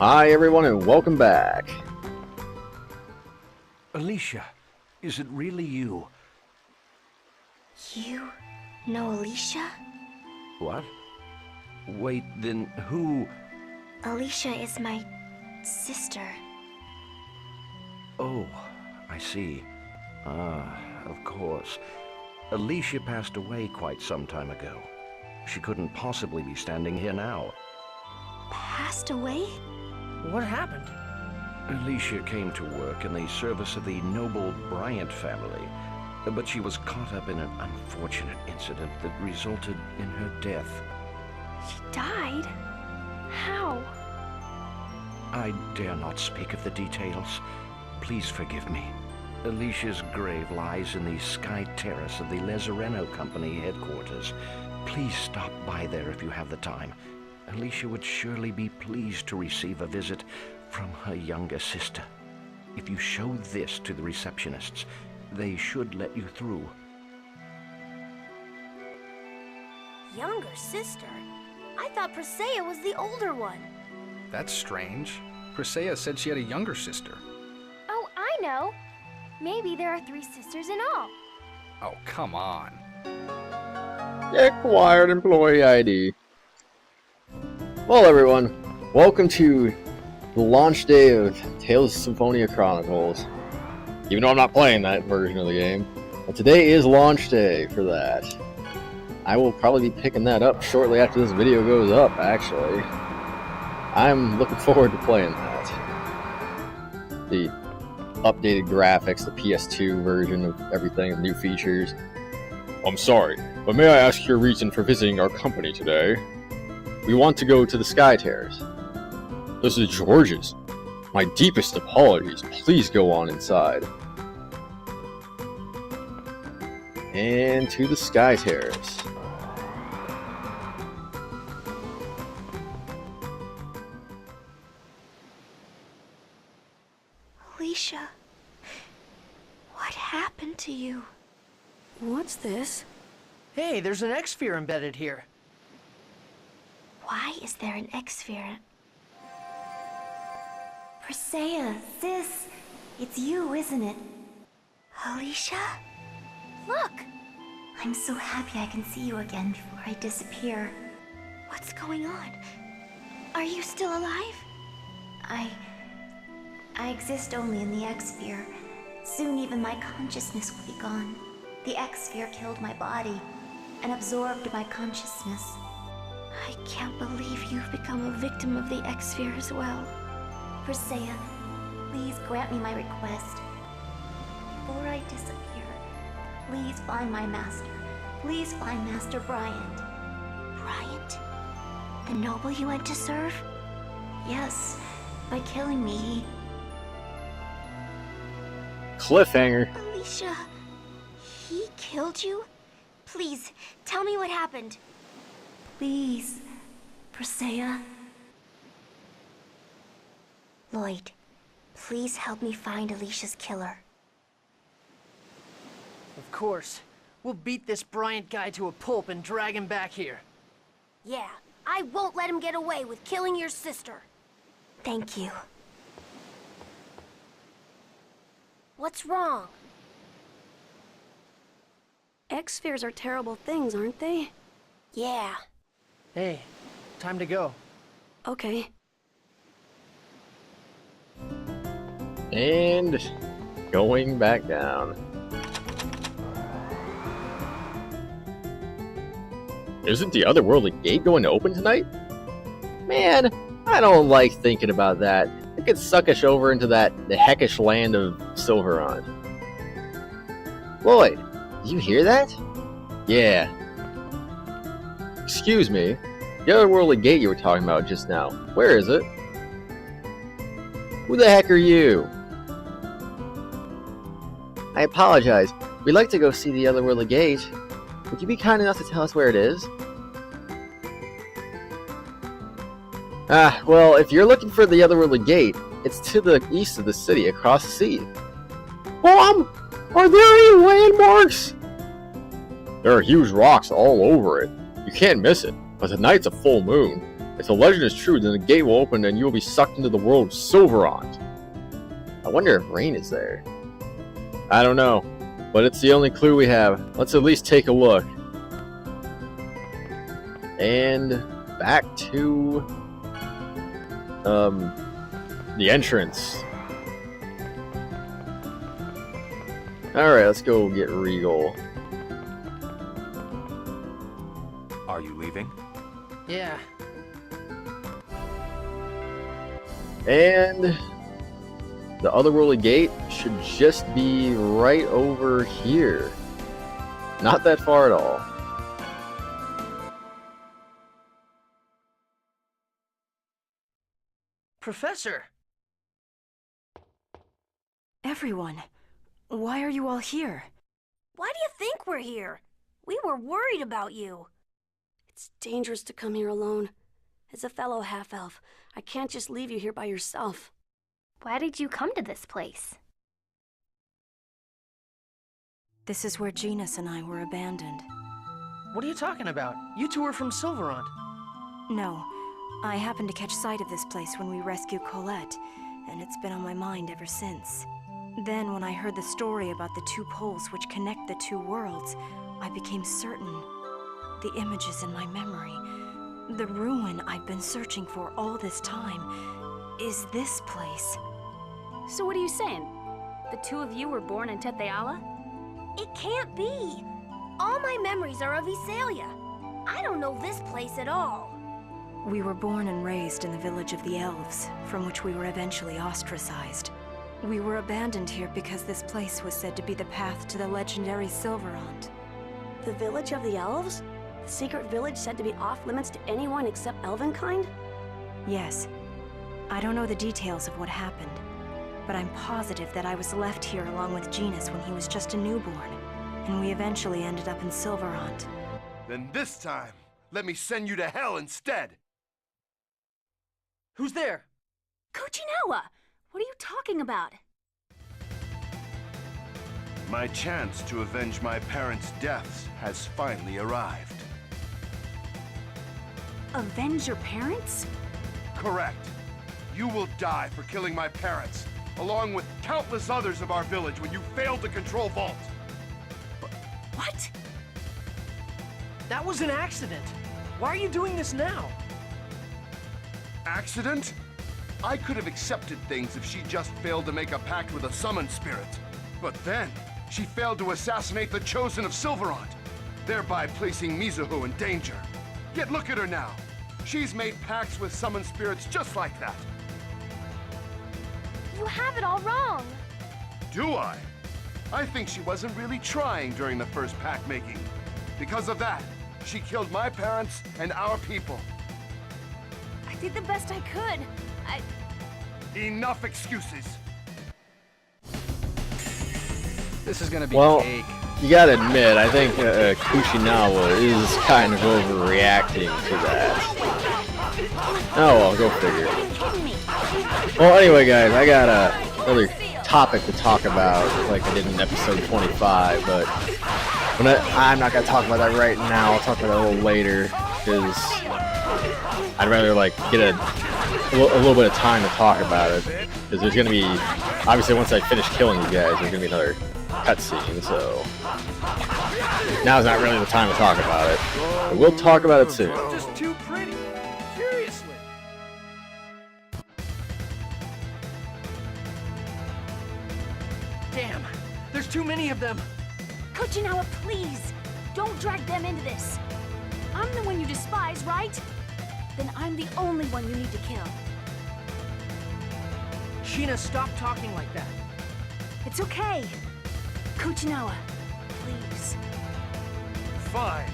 Hi everyone and welcome back. Alicia, is it really you? You know Alicia? What? Wait, then who? Alicia is my sister. Oh, I see. Of course. Alicia passed away quite some time ago. She couldn't possibly be standing here now. Passed away? What happened? Alicia came to work in the service of the noble Bryant family, but she was caught up in an unfortunate incident that resulted in her death. She died? How? I dare not speak of the details. Please forgive me. Alicia's grave lies in the Sky Terrace of the Lazzareno Company headquarters. Please stop by there if you have the time. Alicia would surely be pleased to receive a visit from her younger sister. If you show this to the receptionists, they should let you through. Younger sister? I thought Phantasia was the older one. That's strange. Phantasia said she had a younger sister. Oh, I know. Maybe there are 3 sisters in all. Oh, come on. Acquired employee ID. Well everyone, welcome to the launch day of Tales of Symphonia Chronicles. Even though I'm not playing that version of the game. But today is launch day for that. I will probably be picking that up shortly after this video goes up, actually. I'm looking forward to playing that. The updated graphics, the PS2 version of everything, new features. I'm sorry, but may I ask your reason for visiting our company today? We want to go to the Sky Terrace. This is George's. My deepest apologies. Please go on inside. And to the Sky Terrace. Alicia, what happened to you? What's this? Hey, there's an X-sphere embedded here. Why is there an X-sphere? Phantasia, sis, it's you, isn't it? Alicia? Look! I'm so happy I can see you again before I disappear. What's going on? Are you still alive? I exist only in the X-sphere. Soon even my consciousness will be gone. The X-sphere killed my body and absorbed my consciousness. I can't believe you've become a victim of the X-sphere as well. Phantasia, please grant me my request. Before I disappear, please find my master. Please find Master Bryant. Bryant? The noble you went to serve? Yes, by killing me, he... Cliffhanger. Alicia, he killed you? Please, tell me what happened. Please, Phantasia. Lloyd, please help me find Alicia's killer. Of course. We'll beat this Bryant guy to a pulp and drag him back here. Yeah, I won't let him get away with killing your sister. Thank you. What's wrong? X-spheres are terrible things, aren't they? Yeah. Hey, time to go. Okay. And going back down. Isn't the otherworldly gate going to open tonight? Man, I don't like thinking about that. It could suck us over into the heckish land of Sylvarant. Lloyd, did you hear that? Yeah. Excuse me, the otherworldly gate you were talking about just now, where is it? Who the heck are you? I apologize. We'd like to go see the otherworldly gate. Would you be kind enough to tell us where it is? Well, if you're looking for the otherworldly gate, it's to the east of the city, across the sea. Mom, are there any landmarks? There are huge rocks all over it. You can't miss it, but tonight's a full moon. If the legend is true, then the gate will open and you will be sucked into the world of Sylvarant. I wonder if Rain is there. I don't know, but it's the only clue we have. Let's at least take a look. And back to the entrance. Alright, let's go get Regal. Are you leaving? Yeah. And the otherworldly gate should just be right over here. Not that far at all. Professor! Everyone, why are you all here? Why do you think we're here? We were worried about you. It's dangerous to come here alone. As a fellow half-elf, I can't just leave you here by yourself. Why did you come to this place? This is where Genus and I were abandoned. What are you talking about? You two are from Sylvarant. No, I happened to catch sight of this place when we rescued Colette, and it's been on my mind ever since. Then, when I heard the story about the two poles which connect the two worlds, I became certain. The images in my memory, the ruin I've been searching for all this time, is this place. So what are you saying? The two of you were born in Tetheala? It can't be. All my memories are of Isalia. I don't know this place at all. We were born and raised in the village of the elves, from which we were eventually ostracized. We were abandoned here because this place was said to be the path to the legendary Sylvarant. The village of the elves? The secret village said to be off-limits to anyone except Elvenkind? Yes. I don't know the details of what happened, but I'm positive that I was left here along with Genus when he was just a newborn, and we eventually ended up in Sylvarant. Then this time, let me send you to hell instead! Who's there? Kuchinawa! What are you talking about? My chance to avenge my parents' deaths has finally arrived. Avenge your parents? Correct. You will die for killing my parents, along with countless others of our village when you failed to control Vault. What? That was an accident. Why are you doing this now? Accident? I could have accepted things if she just failed to make a pact with a summoned spirit. But then, she failed to assassinate the Chosen of Sylvarant, thereby placing Mizuho in danger. Yet look at her now. She's made pacts with summoned spirits just like that. You have it all wrong. Do I? I think she wasn't really trying during the first pact making. Because of that, she killed my parents and our people. I did the best I could. Enough excuses. This is gonna be Well, cake. you gotta admit, I think Kuchinawa is kind of overreacting to that. Oh well, go figure. Well, anyway, guys, I got another topic to talk about, like I did in episode 25, but I'm not gonna talk about that right now. I'll talk about that a little later, because I'd rather like get a little bit of time to talk about it, because there's gonna be, obviously once I finish killing you guys, there's gonna be another cutscene, so now's not really the time to talk about it. But we'll talk about it soon. Just too pretty. Seriously. Damn, there's too many of them. Kuchinawa, please. Don't drag them into this. I'm the one you despise, right? Then I'm the only one you need to kill. Sheena, stop talking like that. It's okay. Kuchinawa, please. Fine.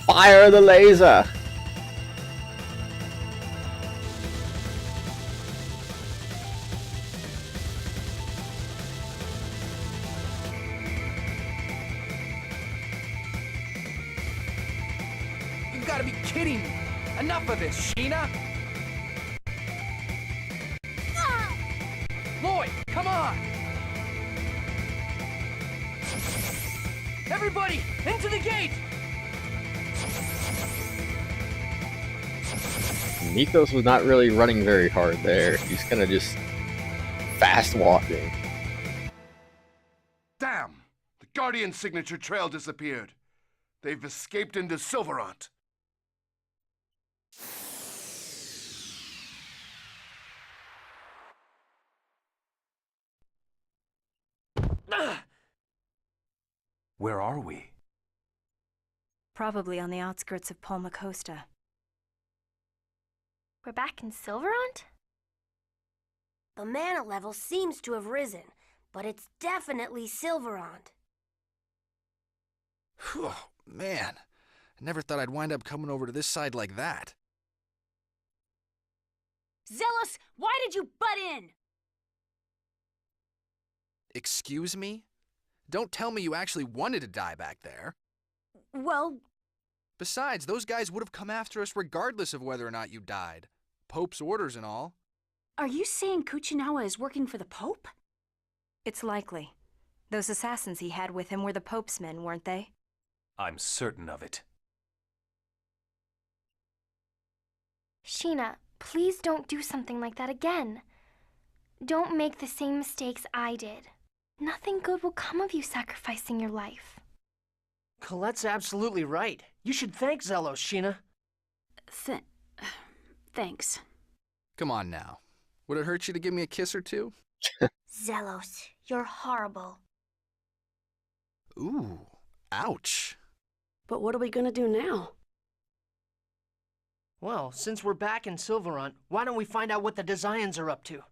Fire the laser! You've got to be kidding me! Enough of this, Sheena! Lloyd, come on! Everybody, into the gate! Mythos was not really running very hard there. He's kind of just fast walking. Damn! The Guardian signature trail disappeared. They've escaped into Sylvarant. Where are we? Probably on the outskirts of Palma Costa. We're back in Sylvarant? The mana level seems to have risen, but it's definitely Sylvarant. Whew, man, I never thought I'd wind up coming over to this side like that. Zealous, why did you butt in? Excuse me? Don't tell me you actually wanted to die back there. Well... Besides, those guys would have come after us regardless of whether or not you died. Pope's orders and all. Are you saying Kuchinawa is working for the Pope? It's likely. Those assassins he had with him were the Pope's men, weren't they? I'm certain of it. Sheena, please don't do something like that again. Don't make the same mistakes I did. Nothing good will come of you sacrificing your life. Colette's absolutely right. You should thank Zelos, Sheena. Thanks. Come on now. Would it hurt you to give me a kiss or two? Zelos, you're horrible. Ooh, ouch. But what are we gonna do now? Well, since we're back in Sylvarant, why don't we find out what the Desians are up to?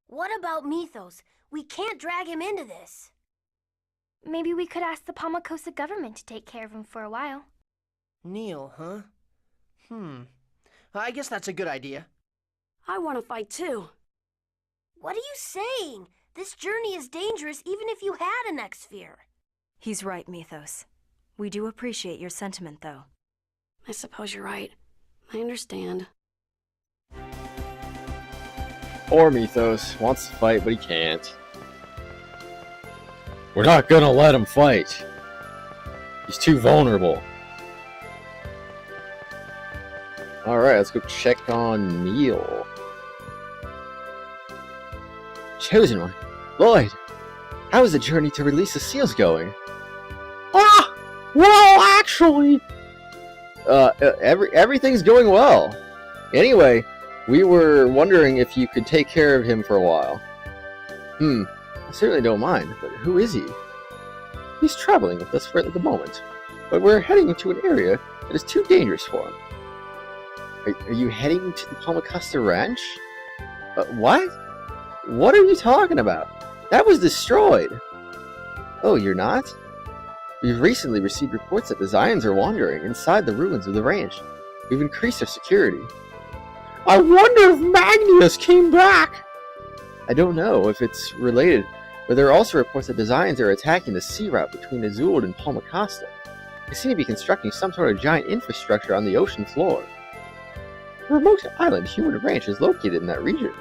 What about Mythos? We can't drag him into this. Maybe we could ask the Palma Costa government to take care of him for a while. Neil, huh? I guess that's a good idea. I want to fight too. What are you saying? This journey is dangerous even if you had an X-Sphere. He's right, Mythos. We do appreciate your sentiment, though. I suppose you're right. I understand. Poor Mythos wants to fight, but he can't. We're not gonna let him fight. He's too vulnerable. Alright, let's go check on Neil. Chosen One. Lloyd, how is the journey to release the seals going? Ah! Well, actually... everything's going well. Anyway, we were wondering if you could take care of him for a while. I certainly don't mind, but who is he? He's traveling with us at the moment, but we're heading into an area that is too dangerous for him. Are you heading to the Palma Costa Ranch? What? What are you talking about? That was destroyed! Oh, you're not? We've recently received reports that the Zions are wandering inside the ruins of the ranch. We've increased our security. I wonder if Magnus came back! I don't know if it's related, but there are also reports that the Zions are attacking the sea route between Azul and Palma Costa. They seem to be constructing some sort of giant infrastructure on the ocean floor. A remote island human ranch is located in that region.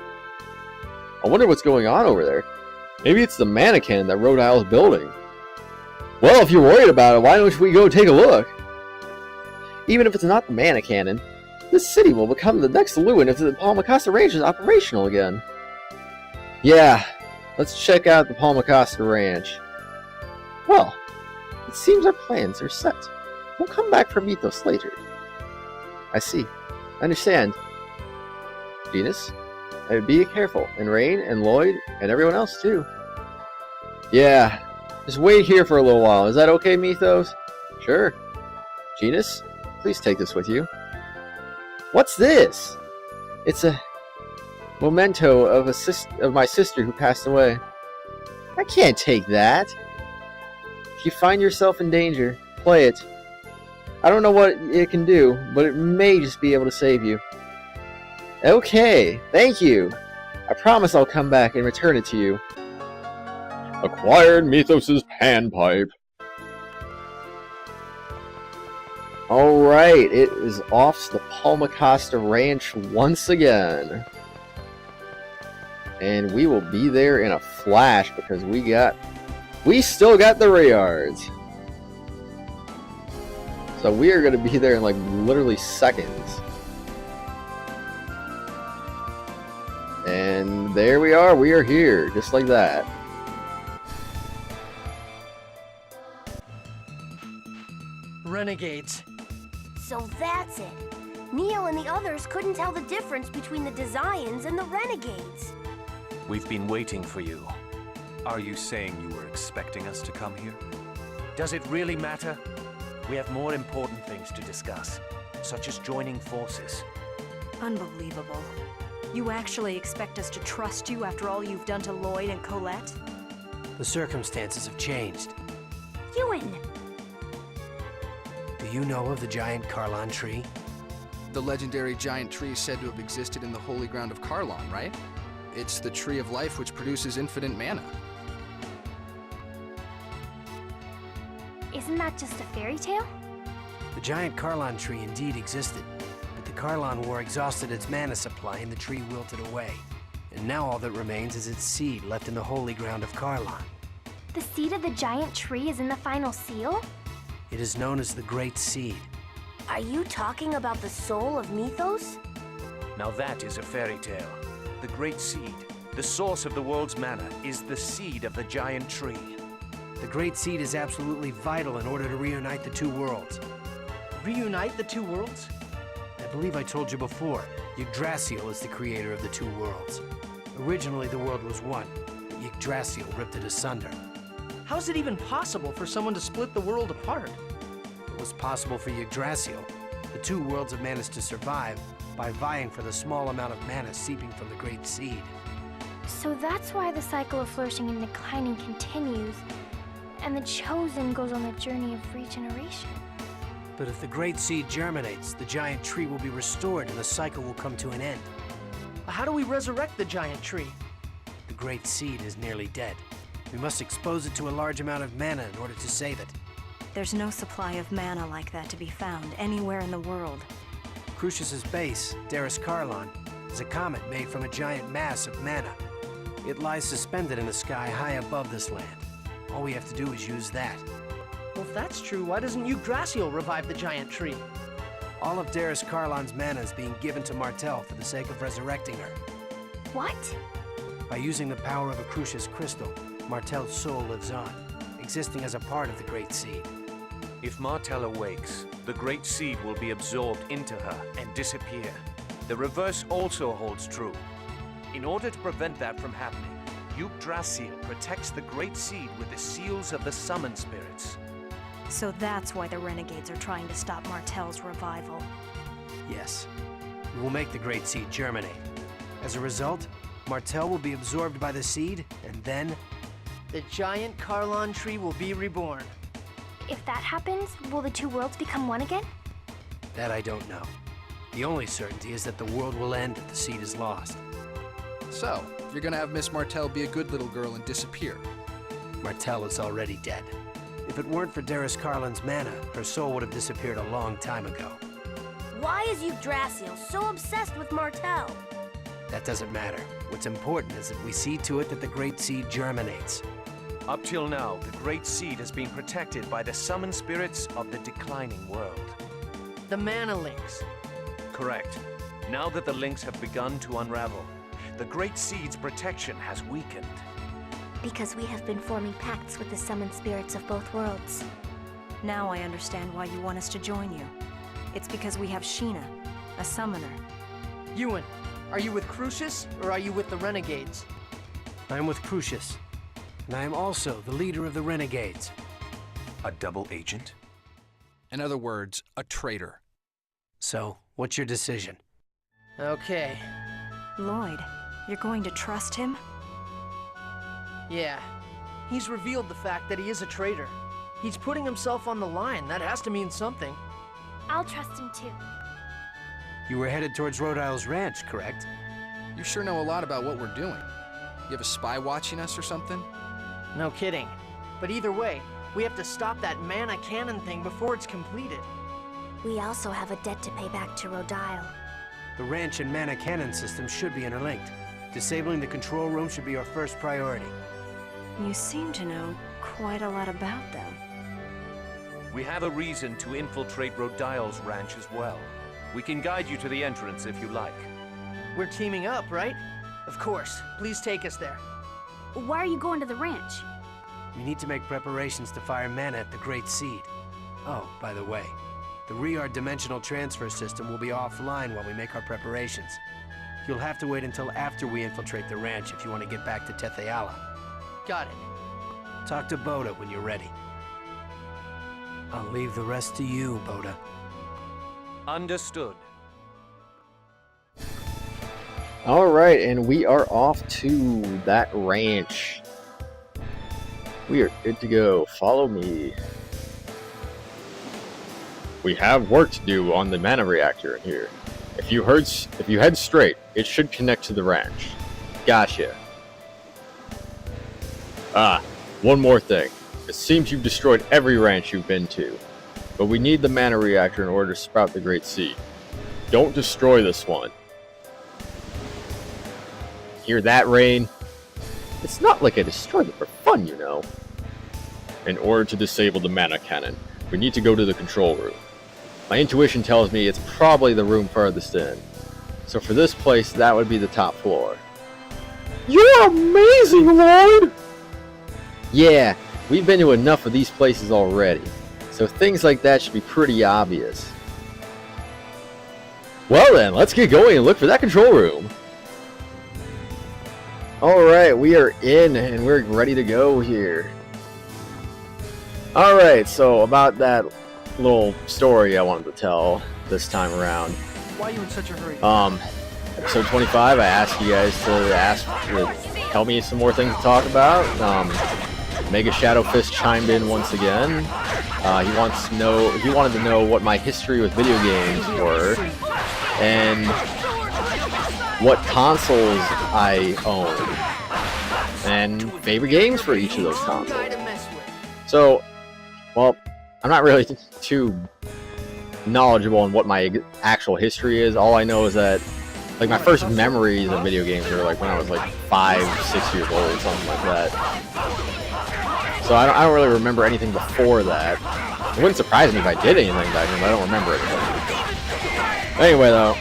I wonder what's going on over there. Maybe it's the mannequin that Rhode Isle's building. Well, if you're worried about it, why don't we go take a look? Even if it's not the mannequin, this city will become the next Lewin if the Palma Costa Ranch is operational again. Yeah, let's check out the Palma Costa Ranch. Well, it seems our plans are set. We'll come back for Mythos later. I see. I understand. Venus, be careful. And Rain, and Lloyd, and everyone else too. Yeah, just wait here for a little while. Is that okay, Mythos? Sure. Genus, please take this with you. What's this? It's a memento of my sister who passed away. I can't take that. If you find yourself in danger, play it. I don't know what it can do, but it may just be able to save you. Okay, thank you. I promise I'll come back and return it to you. Acquired Mythos' panpipe. Alright, it is off to the Palma Costa Ranch once again. And we will be there in a flash because we still got the Rayards. So we are going to be there in like literally seconds. And there we are. We are here, just like that. Renegades. So that's it. Neo and the others couldn't tell the difference between the Desians and the Renegades. We've been waiting for you. Are you saying you were expecting us to come here? Does it really matter? We have more important things to discuss, such as joining forces. Unbelievable. You actually expect us to trust you after all you've done to Lloyd and Colette? The circumstances have changed. Yuan! Do you know of the giant Karlan tree? The legendary giant tree said to have existed in the holy ground of Karlan, right? It's the tree of life which produces infinite mana. Isn't that just a fairy tale? The giant Karlan tree indeed existed, but the Karlan War exhausted its mana supply and the tree wilted away. And now all that remains is its seed left in the holy ground of Karlan. The seed of the giant tree is in the final seal? It is known as the Great Seed. Are you talking about the soul of Mythos? Now that is a fairy tale. The Great Seed, the source of the world's mana, is the seed of the giant tree. The Great Seed is absolutely vital in order to reunite the two worlds. Reunite the two worlds? I believe I told you before, Yggdrasil is the creator of the two worlds. Originally the world was one, but Yggdrasil ripped it asunder. How is it even possible for someone to split the world apart? It was possible for Yggdrasil. The two worlds have managed to survive by vying for the small amount of mana seeping from the Great Seed. So that's why the cycle of flourishing and declining continues, and the Chosen goes on the journey of regeneration. But if the Great Seed germinates, the giant tree will be restored and the cycle will come to an end. How do we resurrect the giant tree? The Great Seed is nearly dead. We must expose it to a large amount of mana in order to save it. There's no supply of mana like that to be found anywhere in the world. Crucius's base, Darus Karlan, is a comet made from a giant mass of mana. It lies suspended in the sky high above this land. All we have to do is use that. Well, if that's true, why doesn't Yggdrasil revive the giant tree? All of Darus Karlan's mana is being given to Martel for the sake of resurrecting her. What? By using the power of a Crucius crystal, Martel's soul lives on, existing as a part of the Great Seed. If Martel awakes, the Great Seed will be absorbed into her and disappear. The reverse also holds true. In order to prevent that from happening, Yggdrasil protects the Great Seed with the seals of the Summon Spirits. So that's why the Renegades are trying to stop Martel's revival. Yes. We will make the Great Seed germinate. As a result, Martel will be absorbed by the seed, and then... the giant Karlan tree will be reborn. If that happens, will the two worlds become one again? That I don't know. The only certainty is that the world will end if the seed is lost. So, you're gonna have Miss Martel be a good little girl and disappear. Martel is already dead. If it weren't for Darus Karlan's mana, her soul would have disappeared a long time ago. Why is Yggdrasil so obsessed with Martel? That doesn't matter. What's important is that we see to it that the Great Seed germinates. Up till now, the Great Seed has been protected by the Summon Spirits of the declining world. The mana links. Correct. Now that the links have begun to unravel, the Great Seed's protection has weakened. Because we have been forming pacts with the summoned spirits of both worlds. Now I understand why you want us to join you. It's because we have Sheena, a summoner. Yuan, are you with Crucius, or are you with the Renegades? I am with Crucius, and I am also the leader of the Renegades. A double agent? In other words, a traitor. So, what's your decision? Okay. Lloyd, you're going to trust him? Yeah. He's revealed the fact that he is a traitor. He's putting himself on the line. That has to mean something. I'll trust him too. You were headed towards Rhode Isle's ranch, correct? You sure know a lot about what we're doing. You have a spy watching us or something? No kidding. But either way, we have to stop that mana cannon thing before it's completed. We also have a debt to pay back to Rhode Isle. The ranch and mana cannon system should be interlinked. Disabling the control room should be our first priority. You seem to know quite a lot about them. We have a reason to infiltrate Rodial's ranch as well. We can guide you to the entrance if you like. We're teaming up, right? Of course. Please take us there. Why are you going to the ranch? We need to make preparations to fire mana at the Great Seed. Oh, by the way, the Riyard dimensional transfer system will be offline while we make our preparations. You'll have to wait until after we infiltrate the ranch if you want to get back to Tetheala. Got it. Talk to Boda when you're ready. I'll leave the rest to you, Boda. Understood. Alright, and we are off to that ranch. We are good to go. Follow me. We have work to do on the mana reactor in here. If you head straight, it should connect to the ranch. Gotcha. One more thing. It seems you've destroyed every ranch you've been to, but we need the mana reactor in order to sprout the Great Seed. Don't destroy this one. Hear that, Rain? It's not like I destroyed it for fun, you know. In order to disable the mana cannon, we need to go to the control room. My intuition tells me it's probably the room farthest in. So for this place, that would be the top floor. You're amazing, Lord! Yeah, we've been to enough of these places already, so things like that should be pretty obvious. Well then, let's get going and look for that control room. Alright, we are in and we're ready to go here. Alright, so about that little story I wanted to tell this time around. Why are you in such a hurry? Episode 25, I asked you guys to tell me some more things to talk about. Mega Shadowfist chimed in once again. He wanted to know what my history with video games were and what consoles I own and favorite games for each of those consoles. So, well, I'm not really too knowledgeable on what my actual history is. All I know is that, like, my first memories of video games were like when I was like 5, 6 years old, something like that. So I don't really remember anything before that. It wouldn't surprise me if I did anything back then, but I don't remember anything. Anyway, though,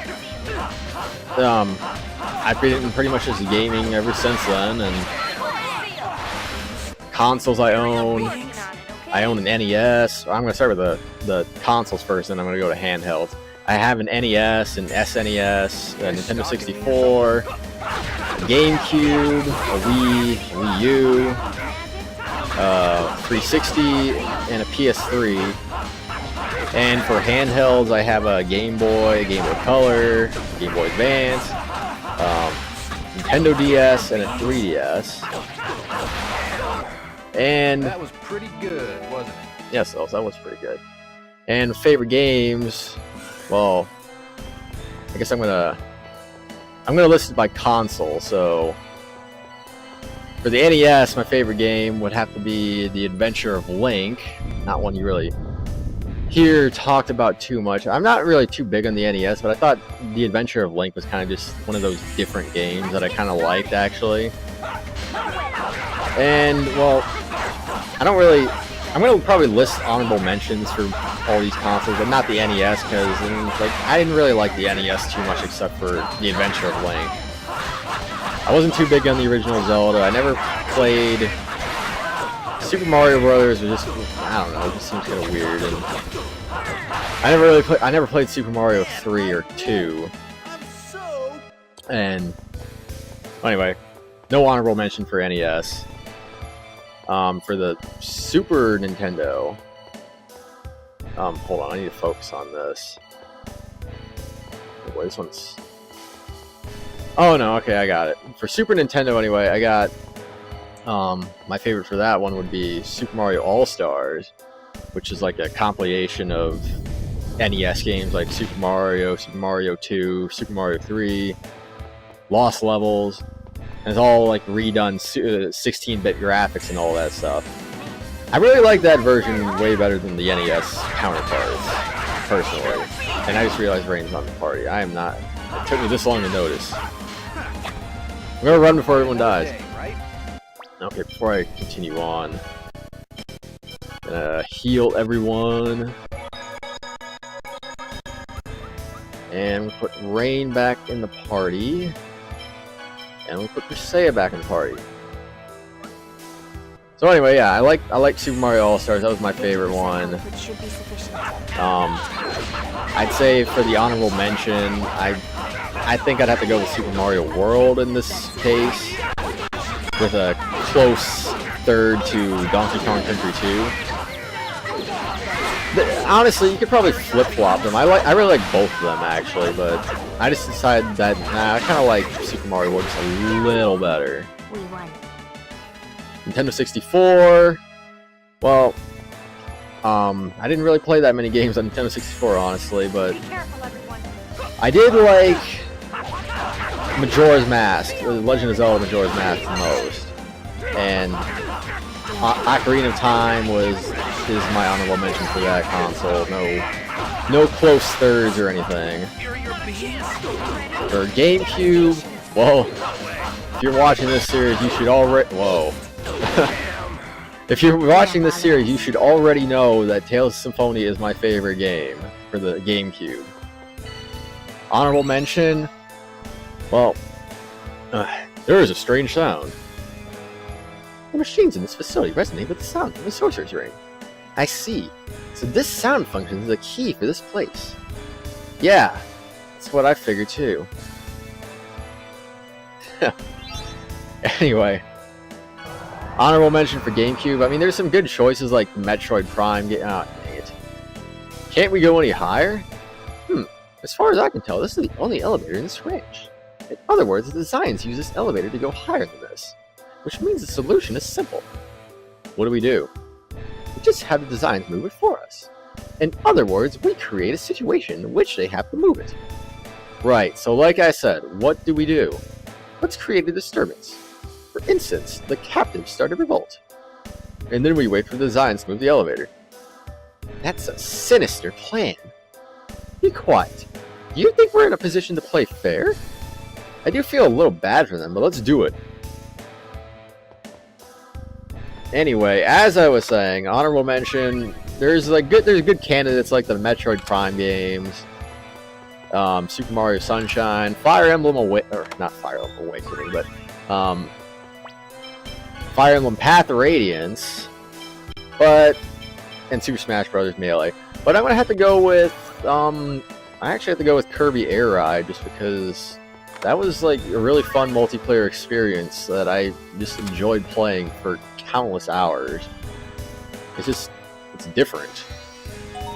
I've been pretty much just gaming ever since then, and consoles I own an NES. I'm going to start with the consoles first, and I'm going to go to handhelds. I have an NES, an SNES, a Nintendo 64, GameCube, a Wii U, 360, and a PS3. And for handhelds, I have a Game Boy, Game Boy Color, Game Boy Advance, Nintendo DS, and a 3DS. And that was pretty good, wasn't it? Yes, that was pretty good. And favorite games, well, I guess I'm gonna list it by console. So for the NES, my favorite game would have to be The Adventure of Link. Not one you really hear talked about too much. I'm not really too big on the NES, but I thought The Adventure of Link was kind of just one of those different games that I kind of liked, actually. And, well, I'm going to probably list honorable mentions for all these consoles, but not the NES, because I didn't really like the NES too much except for The Adventure of Link. I wasn't too big on the original Zelda. I never played Super Mario Brothers. I don't know, it just seems kind of weird. And I never played Super Mario 3 or 2. And anyway, no honorable mention for NES. For the Super Nintendo, hold on, I need to focus on this. Wait, this one's... Oh no, okay, I got it. For Super Nintendo anyway, I got, my favorite for that one would be Super Mario All-Stars, which is like a compilation of NES games like Super Mario 2, Super Mario 3, Lost Levels. And it's all like redone 16-bit graphics and all that stuff. I really like that version way better than the NES counterparts, personally. And I just realized Rain's on the party. I am not. It took me this long to notice. I'm gonna run before everyone dies. Okay, before I continue on, Gonna heal everyone. And we'll put Rain back in the party. And we'll put Priscilla back in the party. So anyway, yeah, I like Super Mario All-Stars. That was my favorite one. I'd say for the honorable mention, I think I'd have to go with Super Mario World in this case, with a close third to Donkey Kong Country 2. Honestly, you could probably flip-flop them. I really like both of them actually, but I just decided that I kind of like Super Mario World just a little better. We won. Nintendo 64. Well, I didn't really play that many games on Nintendo 64, honestly, but I did like Majora's Mask, The Legend of Zelda Majora's Mask the most, and Ocarina of Time is my honorable mention for that console. No close thirds or anything. For GameCube, well, if you're watching this series, you should already if you're watching this series, you should already know that Tales of Symphonia is my favorite game for the GameCube. Honorable mention, well, there is a strange sound. The machines in this facility resonate with the sound from the Sorcerer's Ring. I see. So this sound function is the key for this place. Yeah, that's what I figured too. Anyway, honorable mention for GameCube. I mean, there's some good choices like Metroid Prime. Oh, dang it. Can't we go any higher? As far as I can tell, this is the only elevator in this range. In other words, the designs use this elevator to go higher than this, which means the solution is simple. What do? We just have the designs move it for us. In other words, we create a situation in which they have to move it. Right, so like I said, what do? Let's create a disturbance. For instance, the captives start a revolt. And then we wait for the designs to move the elevator. That's a sinister plan. Be quiet. Do you think we're in a position to play fair? I do feel a little bad for them, but let's do it. Anyway, as I was saying, honorable mention, there's good candidates like the Metroid Prime games, Super Mario Sunshine, Fire Emblem not Fire Emblem Awakening, but Fire Emblem Path of Radiance, and Super Smash Bros. Melee. But I'm gonna have to go with I actually have to go with Kirby Air Ride, just because that was like a really fun multiplayer experience that I just enjoyed playing for countless hours. It's different.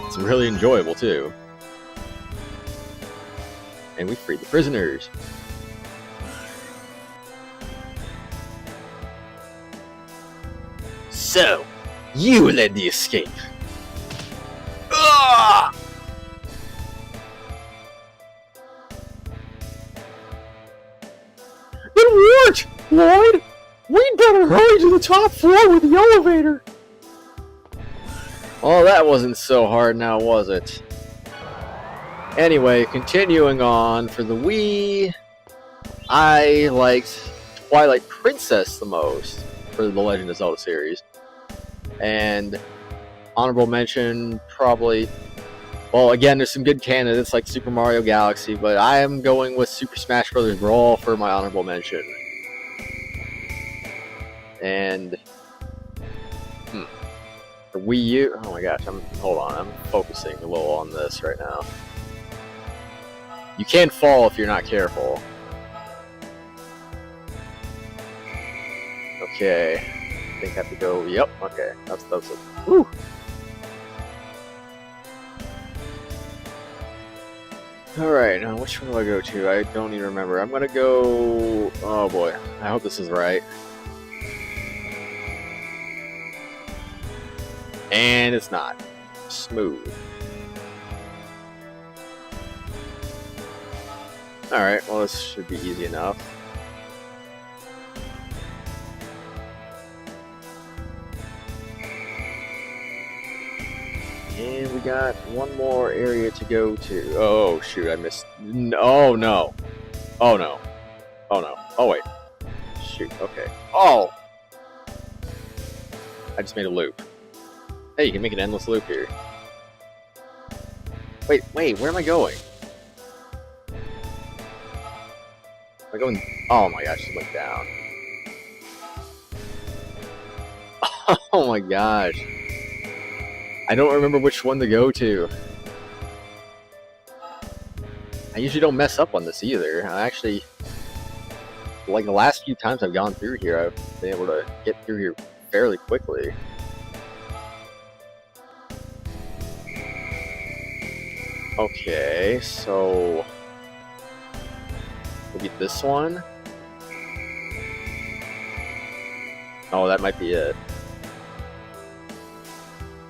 It's really enjoyable too. And we freed the prisoners. So, you led the escape. Ugh! It worked, Lloyd! We'd better hurry to the top floor with the elevator! Well, that wasn't so hard now, was it? Anyway, continuing on, for the Wii, I liked Twilight Princess the most for the Legend of Zelda series. And honorable mention, probably, well, again, there's some good candidates like Super Mario Galaxy, but I am going with Super Smash Bros. Brawl for my honorable mention. And for Wii U, oh my gosh, hold on, I'm focusing a little on this right now. You can fall if you're not careful. Okay, I think I have to go, yep, okay, that's it. Woo! Alright, now which one do I go to? I don't even remember. I'm gonna go, oh boy, I hope this is right. And it's not. Smooth. Alright, well this should be easy enough. And we got one more area to go to. Oh shoot, I missed. Oh no. Oh no. Oh no. Oh wait. Shoot, okay. Oh! I just made a loop. Hey, you can make an endless loop here. Wait, where am I going? Am I going... Oh my gosh, it went down. Oh my gosh. I don't remember which one to go to. I usually don't mess up on this either. I actually... Like, the last few times I've gone through here, I've been able to get through here fairly quickly. Okay, so... We'll get this one. Oh, that might be it.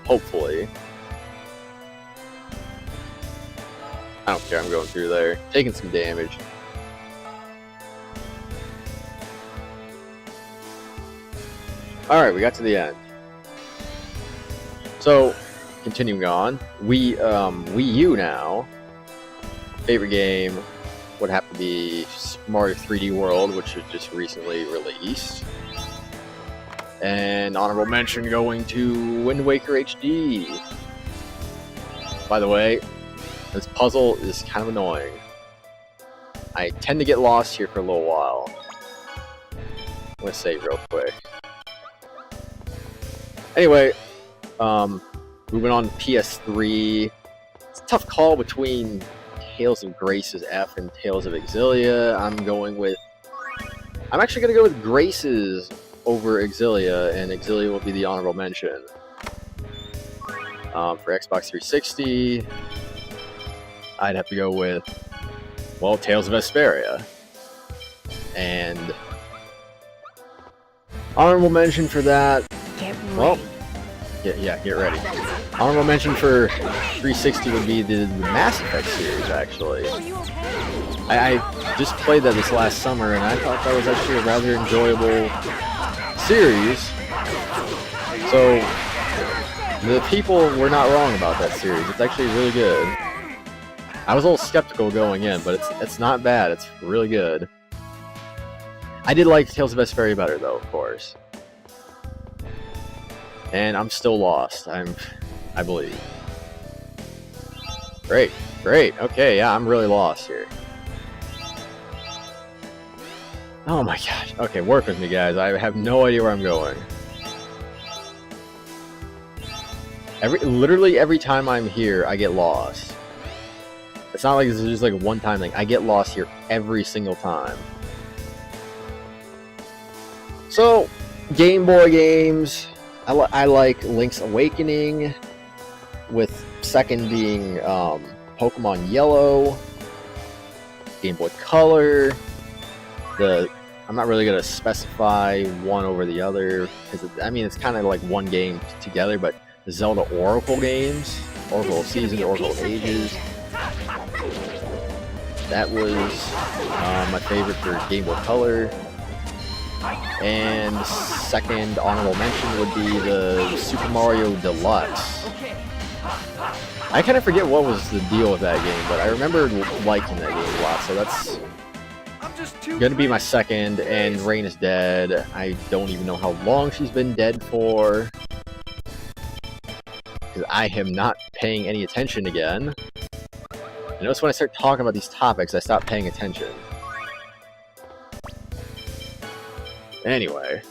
Hopefully. I don't care, I'm going through there. Taking some damage. Alright, we got to the end. So, continuing on, Wii U now. Favorite game would have to be Mario 3D World, which was just recently released. And honorable mention going to Wind Waker HD. By the way, this puzzle is kind of annoying. I tend to get lost here for a little while. I'm gonna save real quick. Anyway, moving on to PS3. It's a tough call between Tales of Grace's F and Tales of Exilia. I'm actually gonna go with Grace's over Exilia, and Exilia will be the honorable mention. For Xbox 360, I'd have to go with, well, Tales of Vesperia. And honorable mention for that, well, yeah, get ready. Honorable mention for 360 would be the Mass Effect series, actually. I just played that this last summer, and I thought that was actually a rather enjoyable series. So, the people were not wrong about that series. It's actually really good. I was a little skeptical going in, but it's not bad. It's really good. I did like Tales of Vesperia better, though, of course. And I'm still lost. I believe. Great. Okay, yeah, I'm really lost here. Oh my gosh. Okay, work with me, guys. I have no idea where I'm going. Literally every time I'm here, I get lost. It's not like this is just like a one-time thing. I get lost here every single time. So, Game Boy games. I like Link's Awakening, with second being Pokemon Yellow, Game Boy Color. I'm not really gonna specify one over the other because it's kind of like one game together. But the Zelda Oracle games, Oracle of Seasons, Oracle of Ages, that was my favorite for Game Boy Color. And second honorable mention would be the Super Mario Deluxe. I kind of forget what was the deal with that game, but I remember liking that game a lot, so that's gonna be my second. And Rain is Dead. I don't even know how long she's been dead for, because I am not paying any attention again. I notice when I start talking about these topics, I stop paying attention. Anyway,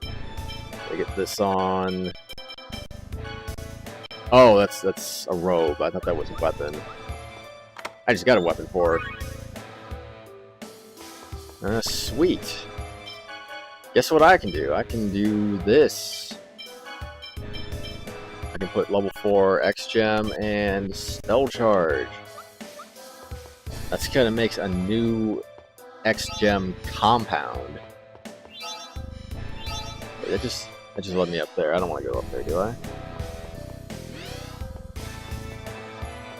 I get this on. Oh, that's a robe. I thought that was a weapon. I just got a weapon for it. Sweet. Guess what I can do? I can do this. I can put level 4 X-Gem and Spell Charge. That's gonna make a new X-Gem compound. That just led me up there. I don't want to go up there, do I?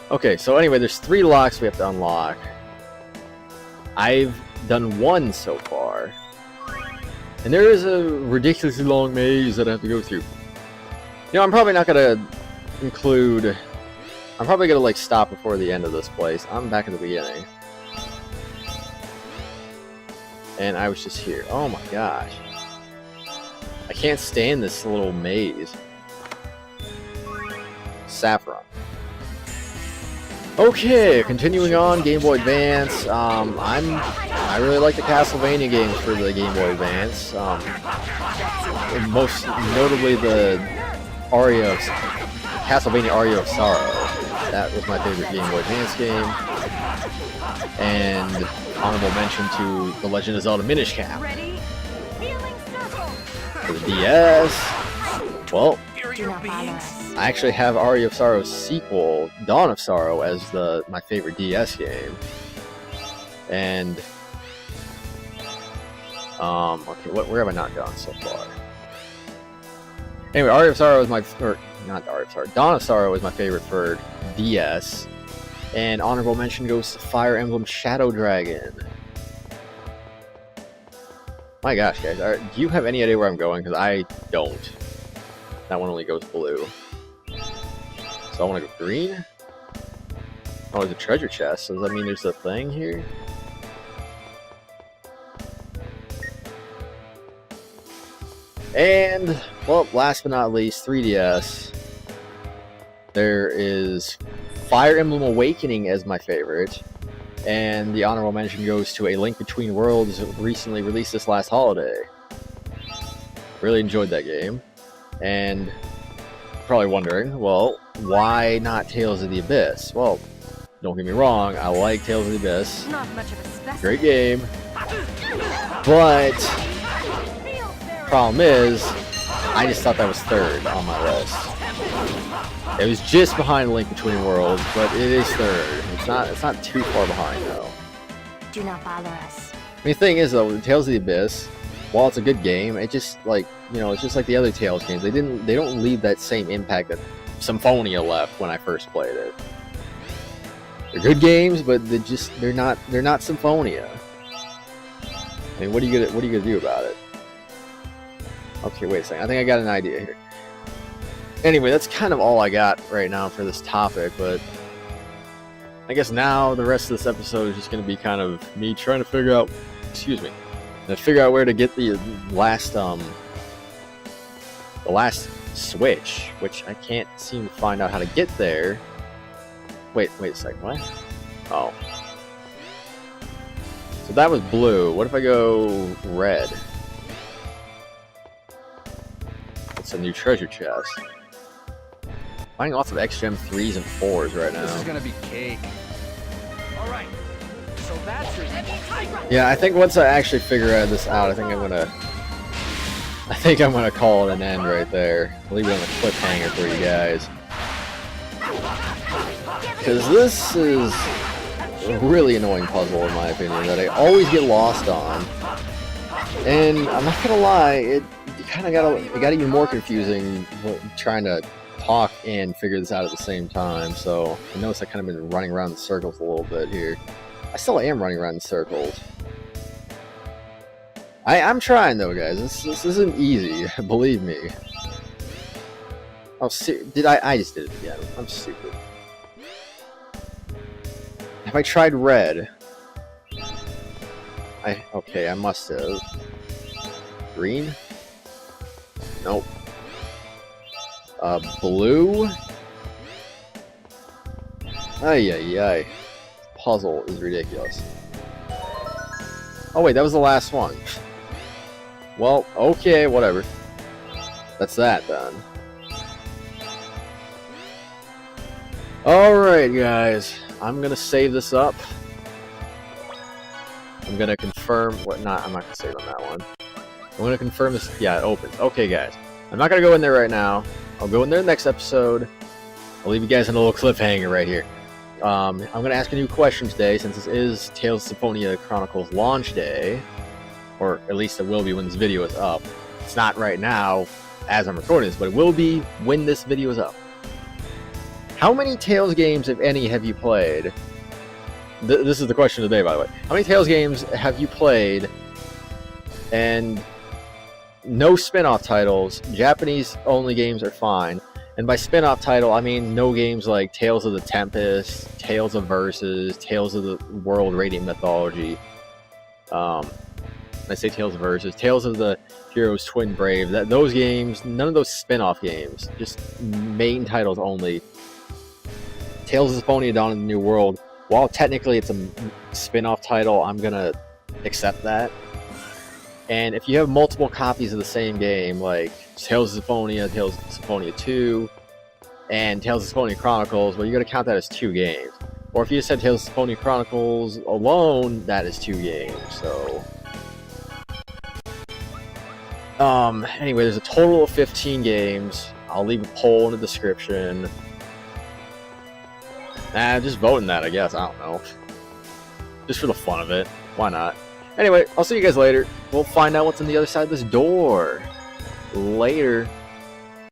Okay, so anyway, there's 3 locks we have to unlock. I've done 1 so far. And there is a ridiculously long maze that I have to go through. You know, I'm probably not going to include... I'm probably going to, like, stop before the end of this place. I'm back at the beginning. And I was just here. Oh my gosh. I can't stand this little maze. Saffron. Okay, continuing on, Game Boy Advance. I really like the Castlevania games for the Game Boy Advance. Most notably the Castlevania Aria of Sorrow. That was my favorite Game Boy Advance game. And honorable mention to The Legend of Zelda Minish Cap. For the DS, well, I actually have Aria of Sorrow's sequel, Dawn of Sorrow, as my favorite DS game. And okay, where have I not gone so far? Anyway, Aria of Sorrow is Dawn of Sorrow is my favorite for DS. And honorable mention goes to Fire Emblem Shadow Dragon. My gosh, guys, do you have any idea where I'm going? Because I don't. That one only goes blue. So I want to go green? Oh, there's a treasure chest. So does that mean there's a thing here? And, well, last but not least, 3DS. There is Fire Emblem Awakening as my favorite. And the honorable mention goes to A Link Between Worlds, recently released this last holiday. Really enjoyed that game. And probably wondering, well, why not Tales of the Abyss? Well, don't get me wrong, I like Tales of the Abyss. Not much of a specimen. Great game. But problem is, I just thought that was third on my list. It was just behind Link Between Worlds, but it is third. It's not too far behind though. Do not bother us. I mean, the thing is though, Tales of the Abyss, while it's a good game, it just it's just like the other Tales games. They don't leave that same impact that Symphonia left when I first played it. They're good games, but they're not Symphonia. I mean, what are you gonna do about it? Okay, wait a second. I think I got an idea here. Anyway, that's kind of all I got right now for this topic, but I guess now the rest of this episode is just going to be kind of me trying to figure out, where to get the last switch, which I can't seem to find out how to get there. Wait a second, what? Oh. So that was blue. What if I go red? It's a new treasure chest. Finding lots of XGEM 3s and 4s right now. This is gonna be cake. Alright, so that's your... Yeah, I think once I actually figure this out, I think I'm gonna call it an end right there. Leave it on a cliffhanger for you guys. Because this is a really annoying puzzle in my opinion that I always get lost on. And I'm not gonna lie, it got even more confusing trying to talk and figure this out at the same time. So I notice I kind of been running around in circles a little bit here. I still am running around in circles. I'm trying though, guys. This isn't easy, believe me. Oh, I just did it again. I'm stupid. Have I tried red? Okay, I must have. Green? Nope. Blue? Ay. Puzzle is ridiculous. Oh wait, that was the last one. Well, okay, whatever. That's that then. Alright guys, I'm gonna save this up. I'm gonna confirm I'm not gonna save on that one. I'm gonna confirm this. Yeah, it opens. Okay guys, I'm not gonna go in there right now. I'll go in there next episode. I'll leave you guys in a little cliffhanger right here. I'm going to ask a new question today since this is Tales of Symphonia Chronicles launch day. Or at least it will be when this video is up. It's not right now as I'm recording this, but it will be when this video is up. How many Tales games, if any, have you played? This is the question of the day, by the way. How many Tales games have you played and no spin-off titles? Japanese only games are fine. And by spin-off title, I mean no games like Tales of the Tempest, Tales of Versus, Tales of the World Radiant Mythology. I say Tales of Versus, Tales of the Heroes Twin Brave. Those games, none of those spin-off games, just main titles only. Tales of Symphonia Dawn in the New World, while technically it's a spin-off title, I'm gonna accept that. And if you have multiple copies of the same game, like Tales of Symphonia, Tales of Symphonia 2, and Tales of Symphonia Chronicles, well, you're gonna count that as 2 games. Or if you just said Tales of Symphonia Chronicles alone, that is 2 games, so... Anyway, there's a total of 15 games. I'll leave a poll in the description. Just vote in that, I guess. I don't know. Just for the fun of it. Why not? Anyway, I'll see you guys later. We'll find out what's on the other side of this door. Later.